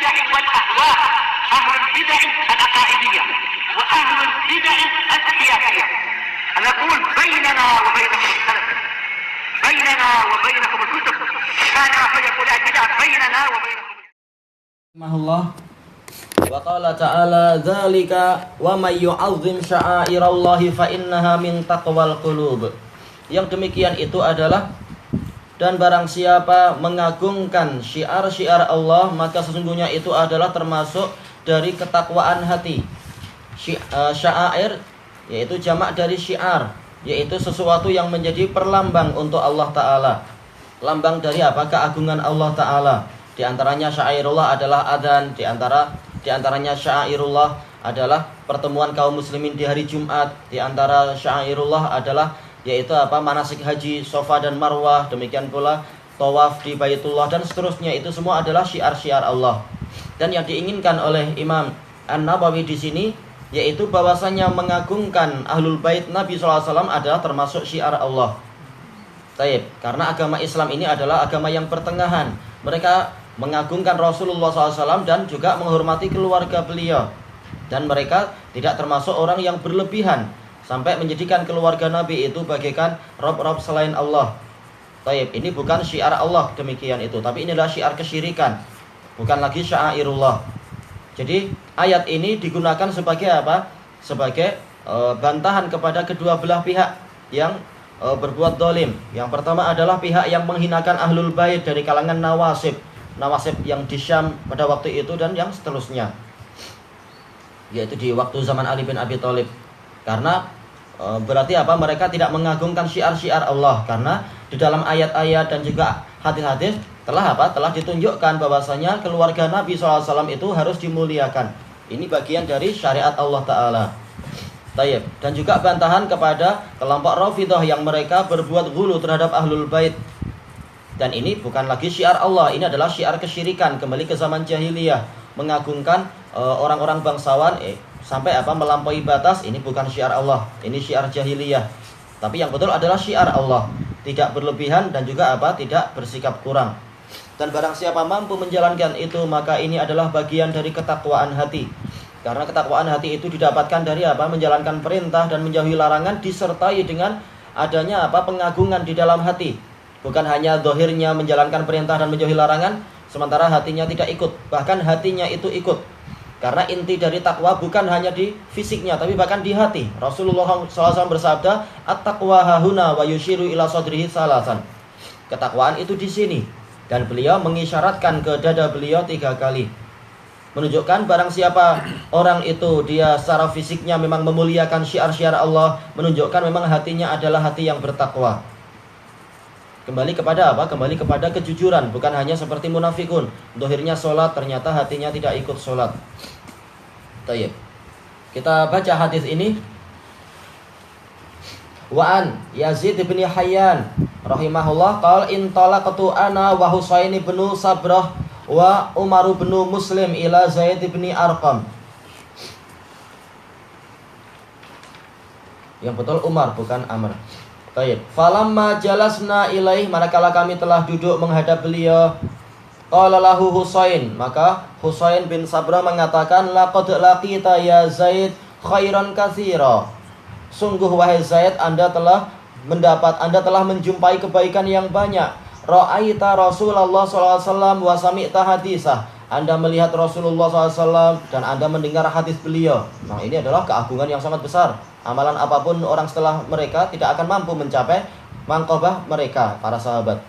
البدع والأهواء، أهل البدع العقائدية وأهل البدع السياسية. نقول بيننا وبينكم السلف، بيننا وبينكم الكتب، كان فيقول البدع بيننا وبينكم. Rahimahullah. Wa qala ta'ala dzalika wa may yu'azzim sya'airallahi fa innaha min taqwal qulub. Yang demikian itu adalah, dan barang siapa mengagungkan syiar-syiar Allah, maka sesungguhnya itu adalah termasuk dari ketakwaan hati. Sya'air yaitu jamak dari syiar, yaitu sesuatu yang menjadi perlambang untuk Allah Ta'ala. Lambang dari apa? Keagungan Allah Ta'ala. Di antaranya syairullah adalah adzan, di antaranya syairullah adalah pertemuan kaum muslimin di hari Jumat, di antara syairullah adalah yaitu apa? Manasik haji, Safa dan Marwah, demikian pula tawaf di Baitullah dan seterusnya. Itu semua adalah syiar-syiar Allah. Dan yang diinginkan oleh Imam An-Nawawi di sini yaitu bahwasanya mengagungkan Ahlul Bait Nabi SAW adalah termasuk syiar Allah. Taib, karena agama Islam ini adalah agama yang pertengahan. Mereka mengagungkan Rasulullah SAW dan juga menghormati keluarga beliau. Dan mereka tidak termasuk orang yang berlebihan sampai menjadikan keluarga Nabi itu bagaikan rob-rob selain Allah. Taib, ini bukan syiar Allah demikian itu, tapi ini adalah syiar kesyirikan, bukan lagi syairullah. Jadi ayat ini digunakan sebagai apa? Sebagai bantahan kepada kedua belah pihak yang berbuat dolim. Yang pertama adalah pihak yang menghinakan Ahlul Bait dari kalangan Nawasib yang di Syam pada waktu itu dan yang seterusnya, yaitu di waktu zaman Ali bin Abi Thalib. Karena berarti apa? Mereka tidak mengagungkan syiar-syiar Allah, karena di dalam ayat-ayat dan juga hadis-hadis telah apa? Telah ditunjukkan bahwasanya keluarga Nabi SAW itu harus dimuliakan. Ini bagian dari syariat Allah Ta'ala. Tayyib. Dan juga bantahan kepada kelompok Rafidhah yang mereka berbuat ghulu terhadap Ahlul Bait. Dan ini bukan lagi syiar Allah, ini adalah syiar kesyirikan, kembali ke zaman jahiliyah, mengagungkan orang-orang bangsawan sampai apa? Melampaui batas. Ini bukan syiar Allah, ini syiar jahiliyah. Tapi yang betul adalah syiar Allah, tidak berlebihan dan juga apa? Tidak bersikap kurang. Dan barang siapa mampu menjalankan itu, maka ini adalah bagian dari ketakwaan hati. Karena ketakwaan hati itu didapatkan dari apa? Menjalankan perintah dan menjauhi larangan, disertai dengan adanya apa? Pengagungan di dalam hati. Bukan hanya zahirnya menjalankan perintah dan menjauhi larangan, sementara hatinya tidak ikut. Bahkan hatinya itu ikut. Karena inti dari takwa bukan hanya di fisiknya, tapi bahkan di hati. Rasulullah SAW bersabda, "At-taqwa hahuna wa yushiru ila sadrihi salasan." Ketakwaan itu di sini. Dan beliau mengisyaratkan ke dada beliau 3 kali. Menunjukkan barang siapa orang itu dia secara fisiknya memang memuliakan syiar-syiar Allah, menunjukkan memang hatinya adalah hati yang bertakwa. Kembali kepada apa? Kembali kepada kejujuran, bukan hanya seperti munafikun. Dohirnya sholat, ternyata hatinya tidak ikut sholat. Tayyib. Kita baca hadis ini. Wa'an Yazid bin Hayyan rahimahullah qala in talaqtu ana wa Husain bin Sabrah wa Umar bin Muslim ila Zaid bin Arqam. Yang betul Umar, bukan Amr. Baik. Falamma jalasna ilaih, manakala kami telah duduk menghadap beliau, qala lahu Husain, maka Husain bin Sabrah mengatakan, laqad laqita ya Zaid khairan katsira. Sungguh wahai Zaid, Anda telah menjumpai kebaikan yang banyak. Ra'aita Rasulullah SAW wa sami'ta hadisah. Anda melihat Rasulullah SAW dan Anda mendengar hadis beliau. Nah, ini adalah keagungan yang sangat besar. Amalan apapun orang setelah mereka tidak akan mampu mencapai mangkobah mereka, para sahabat.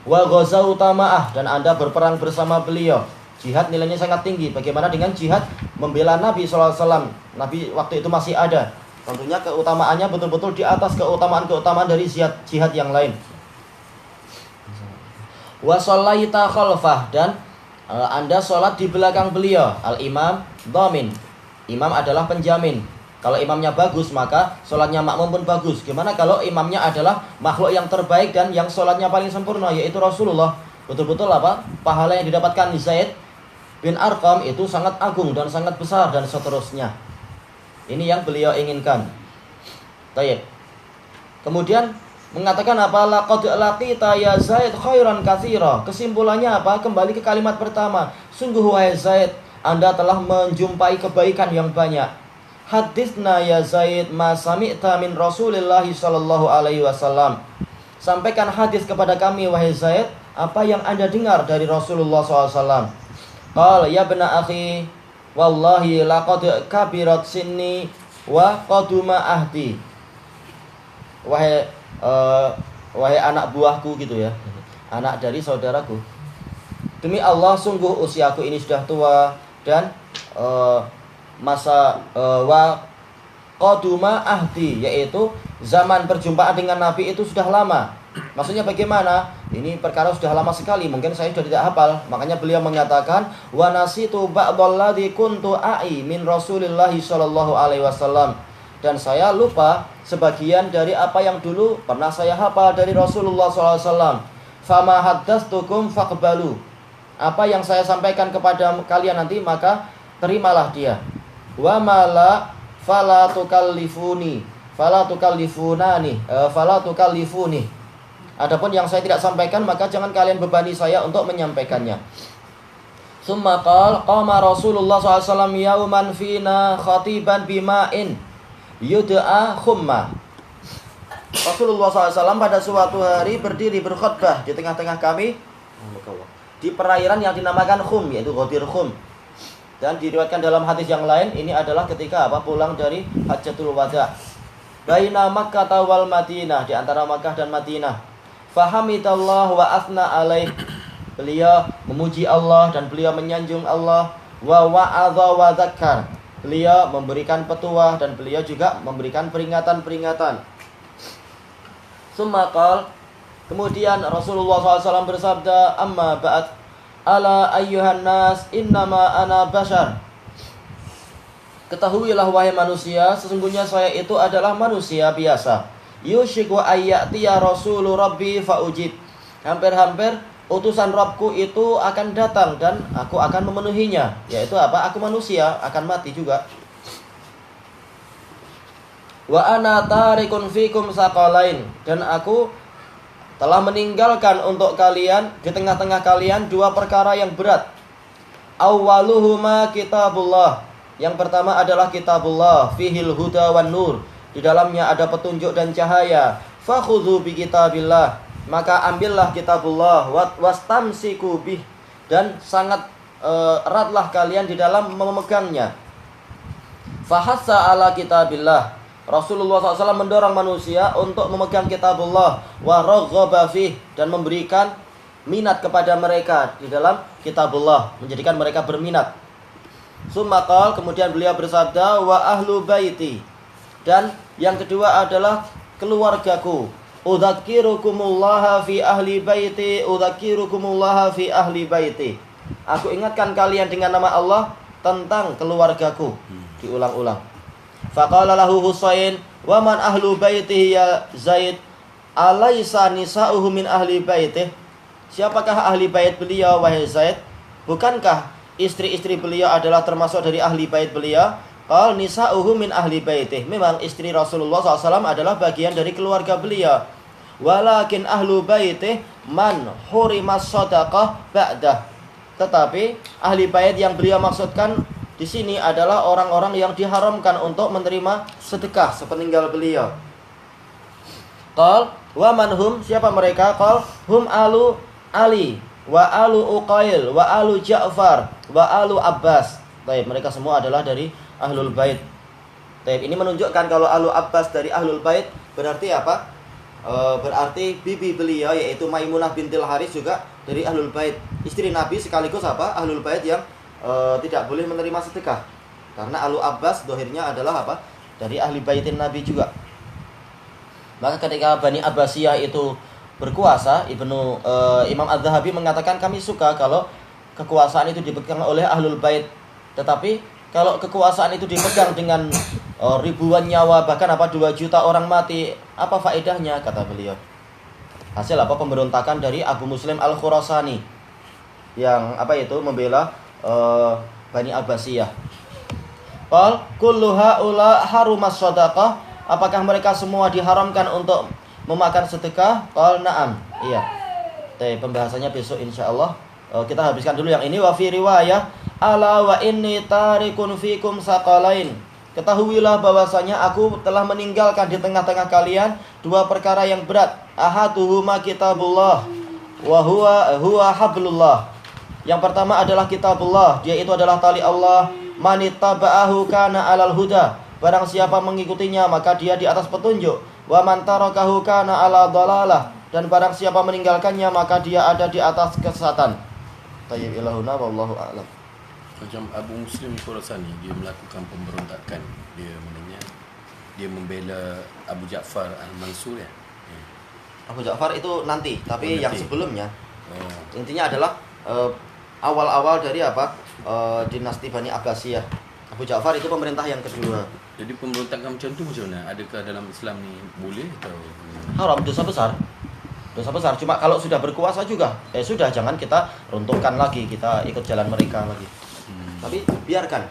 Wa ghazauta ma'ah, dan Anda berperang bersama beliau. Jihad nilainya sangat tinggi. Bagaimana dengan jihad membela Nabi SAW? Nabi waktu itu masih ada. Tentunya keutamaannya betul-betul di atas keutamaan-keutamaan dari jihad yang lain. Wa shallaita khalfah, dan Anda sholat di belakang beliau. Al-imam dhamin, imam adalah penjamin. Kalau imamnya bagus, maka sholatnya makmum pun bagus. Gimana kalau imamnya adalah makhluk yang terbaik dan yang sholatnya paling sempurna, yaitu Rasulullah? Betul-betul apa? Pahala yang didapatkan Zaid bin Arqam itu sangat agung dan sangat besar dan seterusnya. Ini yang beliau inginkan. Baik. Kemudian Mengatakan apa? Laqad laqita ya Zaid khairan katsira. Kesimpulannya apa? Kembali ke kalimat pertama. Sungguh wahai Zaid, Anda telah menjumpai kebaikan yang banyak. Haditsna ya Zaid ma sami'ta min Rasulillah sallallahu alaihi wasallam. Sampaikan hadis kepada kami wahai Zaid, apa yang Anda dengar dari Rasulullah SAW. Qala ya bna akhi, wallahi laqad kabirat sinni wa qaduma ahdi. Wahai anak buahku gitu ya, anak dari saudaraku. Demi Allah sungguh usiaku ini sudah tua dan masa wa qaduma ahdi, yaitu zaman perjumpaan dengan Nabi itu sudah lama. Maksudnya bagaimana? Ini perkara sudah lama sekali, mungkin saya sudah tidak hafal. Makanya beliau mengatakan wa nasitu ba'dalladzi kuntu a'i min Rasulillah sallallahu alaihi wasallam. Dan saya lupa sebagian dari apa yang dulu pernah saya hafal dari Rasulullah SAW. Fama haddatstukum faqbalu. Apa yang saya sampaikan kepada kalian nanti maka terimalah dia. Wa mala fala tukallifuni, fala tukallifuni. Adapun yang saya tidak sampaikan maka jangan kalian bebani saya untuk menyampaikannya. Summa qama Rasulullah SAW yauman fina khatiban bima'in yud'a khumma. Rasulullah SAW pada suatu hari berdiri berkhutbah di tengah-tengah kami di perairan yang dinamakan Khum, yaitu Ghadir Khum. Dan diriwayatkan dalam hadis yang lain ini adalah ketika pulang dari Hajjatul Wada. Baina Makkah wal Madinah, di antara Makkah dan Madinah. Fahamidallah wa asna alaih. Beliau memuji Allah dan beliau menyanjung Allah. Wa wa'adha wa dzakkar. Beliau memberikan petuah dan beliau juga memberikan peringatan-peringatan. Summa qala, kemudian Rasulullah SAW bersabda, amma ba'd, ala ayyuhan nas innama ana bashar. Ketahuilah wahai manusia, sesungguhnya saya itu adalah manusia biasa. Yushiku ayyatiya rasulu rabbi faujib. Hampir-hampir utusan Rabbku itu akan datang dan aku akan memenuhinya. Yaitu apa? Aku manusia, akan mati juga. Wa ana tarikun fikum saqalain. Dan aku telah meninggalkan untuk kalian, di tengah-tengah kalian, dua perkara yang berat. Awwaluhuma kitabullah. Yang pertama adalah kitabullah, fihil huda wan nur. Di dalamnya ada petunjuk dan cahaya. Fakhudhu bi kitabillah. Maka ambillah kitabullah wastamsiku bih, dan sangat eratlah kalian di dalam memegangnya. Fahassa ala kitabillah. Rasulullah SAW mendorong manusia untuk memegang kitabullah wa raghaba fih, dan memberikan minat kepada mereka di dalam kitabullah, menjadikan mereka berminat. Summa qala, kemudian beliau bersabda, wa ahlu baiti, dan yang kedua adalah keluargaku. Udzakirukumullah fi ahli baiti, udzakirukumullah fi ahli baiti. Aku ingatkan kalian dengan nama Allah tentang keluargaku. Diulang-ulang. Faqala lahu Husain, wa man ahlu baitihi ya Zaid? Alaysa nisa'uhu min ahli baitih? Siapakah ahli bait beliau wahai Zaid? Bukankah istri-istri beliau adalah termasuk dari ahli bait beliau? Qal nisa'uhu min ahli baitih. Memang istri Rasulullah SAW adalah bagian dari keluarga beliau. Walakin ahlu baitih man hurimas sadaqah ba'dah. Tetapi ahli bait yang beliau maksudkan di sini adalah orang-orang yang diharamkan untuk menerima sedekah sepeninggal beliau. Qal wa man hum, siapa mereka? Qal hum alu Ali wa alu Uqail wa alu Ja'far wa alu Abbas. Baik, mereka semua adalah dari Ahlul Bait. Baik, ini menunjukkan kalau Alu Abbas dari Ahlul Bait berarti apa? Berarti bibi beliau yaitu Maimunah bintil Haris juga dari Ahlul Bait. Istri Nabi sekaligus apa? Ahlul Bait yang tidak boleh menerima sedekah. Karena Alu Abbas dohirnya adalah apa? Dari ahli baitin Nabi juga. Maka ketika Bani Abbasiyah itu berkuasa, Imam Az-Zahabi mengatakan kami suka kalau kekuasaan itu dipegang oleh Ahlul Bait. Tetapi kalau kekuasaan itu dipegang dengan ribuan nyawa, bahkan 2 juta orang mati, apa faedahnya, kata beliau. Hasil pemberontakan dari Abu Muslim Al-Khurasani yang membela Bani Abbasiyah. Qal kullu haula harumas shadaqah. Apakah mereka semua diharamkan untuk memakan sedekah? Qal na'am. Iya. Pembahasannya besok insyaallah. Kita habiskan dulu yang ini. Wa fi riwayah ala wa inni tarikun fikum saqalain. Ketahuilah bahwasanya aku telah meninggalkan di tengah-tengah kalian dua perkara yang berat. Ahaduhuma kitabullah wa huwa hablullah. Yang pertama adalah kitabullah, dia itu adalah tali Allah. Manittaba'ahu kana 'alal huda. Barang siapa mengikutinya maka dia di atas petunjuk. Wa man tarakahu kana 'ala dhalalah. Dan barang siapa meninggalkannya maka dia ada di atas kesesatan. Tayyib ilahuna wallahu a'lam. Macam Abu Muslim Khurasani, dia melakukan pemberontakan. Dia membela Abu Ja'far Al-Mansur ya. Abu Ja'far itu nanti, tapi nanti. yang sebelumnya intinya adalah awal-awal dari dinasti Bani Abbasiyah. Abu Ja'far itu pemerintah yang kedua. Jadi pemberontakan macam tu macam mana? Adakah dalam Islam ni boleh atau Haram, dosa besar. Dosa besar. Cuma kalau sudah berkuasa juga, sudah, jangan kita runtuhkan lagi, kita ikut jalan mereka lagi. Tapi biarkan.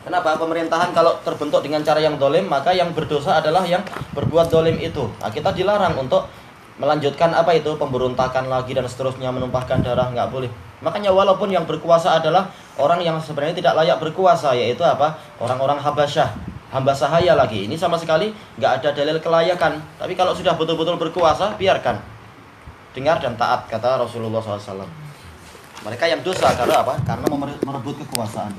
Kenapa? Pemerintahan kalau terbentuk dengan cara yang dolim, maka yang berdosa adalah yang berbuat dolim itu. Nah, kita dilarang untuk melanjutkan pemberontakan lagi dan seterusnya, menumpahkan darah, nggak boleh. Makanya walaupun yang berkuasa adalah orang yang sebenarnya tidak layak berkuasa, yaitu orang-orang Habasyah, hamba sahaya lagi. Ini sama sekali nggak ada dalil kelayakan. Tapi kalau sudah betul-betul berkuasa, biarkan. Dengar dan taat, kata Rasulullah SAW. Mereka yang dosa karena Karena merebut kekuasaan.